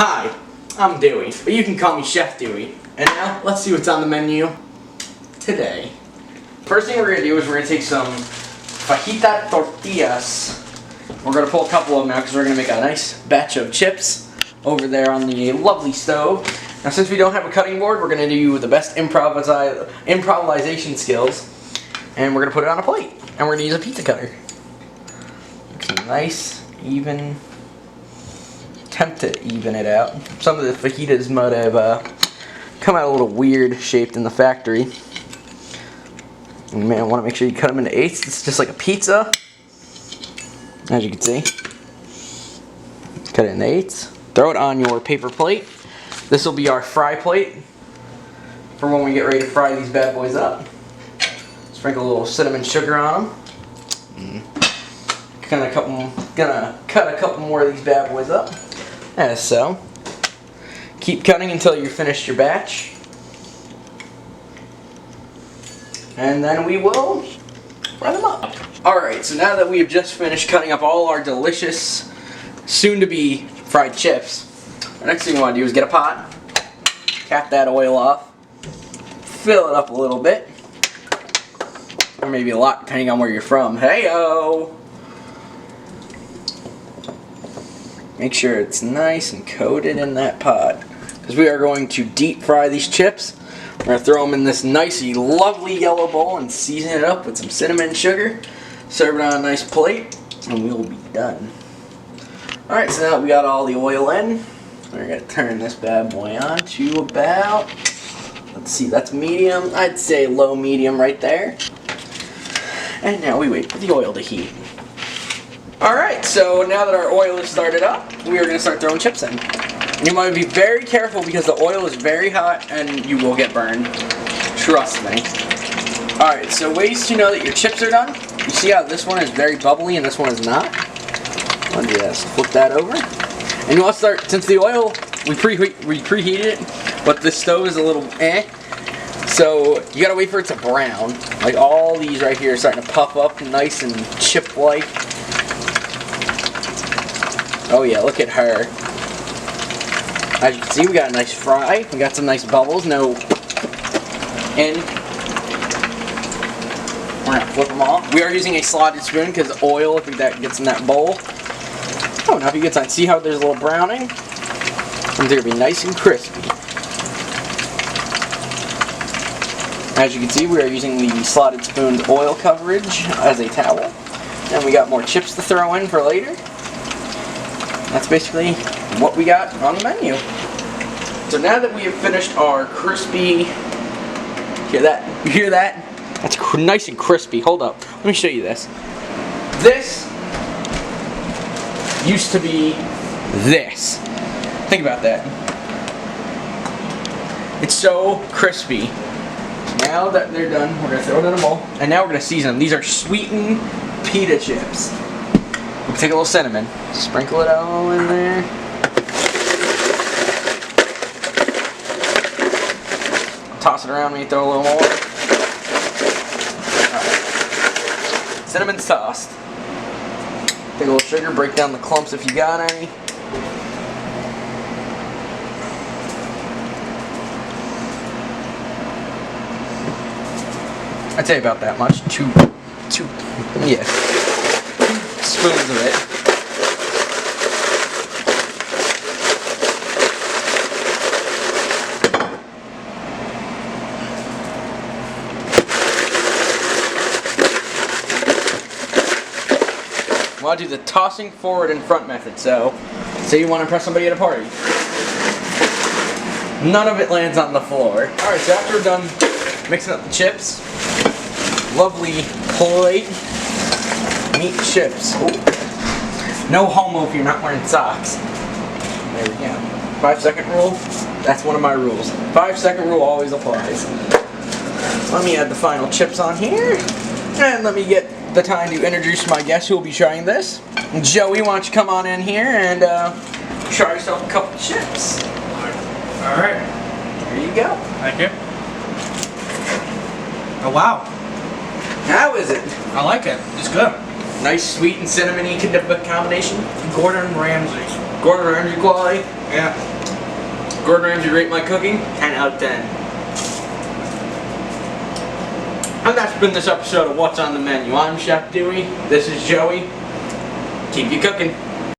Hi, I'm Dewey, but you can call me Chef Dewey. And now, let's see what's on the menu today. First thing we're going to do is we're going to take some fajita tortillas. We're going to pull a couple of them out because we're going to make a nice batch of chips over there on the lovely stove. Now since we don't have a cutting board, we're going to do the best improvisation skills. And we're going to put it on a plate. And we're going to use a pizza cutter. Some nice, even... Attempt to even it out. Some of the fajitas might have come out a little weird shaped in the factory. And man, I want to make sure you cut them into eighths. It's just like a pizza, as you can see. Cut it in eighths. Throw it on your paper plate. This will be our fry plate for when we get ready to fry these bad boys up. Sprinkle a little cinnamon sugar on them. Gonna cut a couple more of these bad boys up. As so. Keep cutting until you've finished your batch. And then we will fry them up. Alright, so now that we have just finished cutting up all our delicious, soon-to-be fried chips, the next thing we want to do is get a pot, cap that oil off, fill it up a little bit, or maybe a lot depending on where you're from. Hey-o! Make sure it's nice and coated in that pot, because we are going to deep fry these chips. We're going to throw them in this nicey, lovely yellow bowl and season it up with some cinnamon and sugar. Serve it on a nice plate, and we'll be done. Alright, so now that we got all the oil in, we're going to turn this bad boy on to about, let's see, that's medium. I'd say low medium right there. And now we wait for the oil to heat. Alright, so now that our oil is started up, we are going to start throwing chips in. You want to be very careful because the oil is very hot and you will get burned. Trust me. Alright, so ways to know that your chips are done. You see how this one is very bubbly and this one is not? I'll just flip that over. And you want to start, since the oil, we preheated it, but the stove is a little so you got to wait for it to brown. Like all these right here are starting to puff up nice and chip-like. Oh yeah, look at her. As you can see, we got a nice fry. We got some nice bubbles. No in. We're gonna flip them off. We are using a slotted spoon because the oil, if that gets in that bowl. Oh, now if you get on, see how there's a little browning? And they're gonna be nice and crispy. As you can see, we are using the slotted spoon's oil coverage as a towel. And we got more chips to throw in for later. That's basically what we got on the menu. So now that we have finished our crispy, hear that? You hear that? That's nice and crispy. Hold up. Let me show you this. This used to be this. Think about that. It's so crispy. Now that they're done, we're going to throw it in a bowl. And now we're going to season them. These are sweetened pita chips. We'll take a little cinnamon. Sprinkle it all in there. Toss it around when you throw a little more. Alright. Cinnamon's tossed. Take a little sugar, break down the clumps if you got any. I'd say about that much. Two, yeah. 2 spoons of it. I want to do the tossing forward and front method. So, say you want to impress somebody at a party. None of it lands on the floor. Alright, so after we're done mixing up the chips, lovely plate, meat chips. Ooh. No homo if you're not wearing socks. There we go. 5-second rule. That's one of my rules. 5-second rule always applies. Let me add the final chips on here. And let me get the time to introduce my guest who will be trying this. Joey, why don't you come on in here and try yourself a couple chips. Alright. There you go. Thank you. Oh wow. How is it? I like it. It's good. Nice sweet and cinnamony combination. Gordon Ramsay. Gordon Ramsay quality. Yeah. Gordon Ramsay rate my cooking? 10 out of 10. And that's been this episode of What's on the Menu. I'm Chef Dewey. This is Joey. Keep you cooking.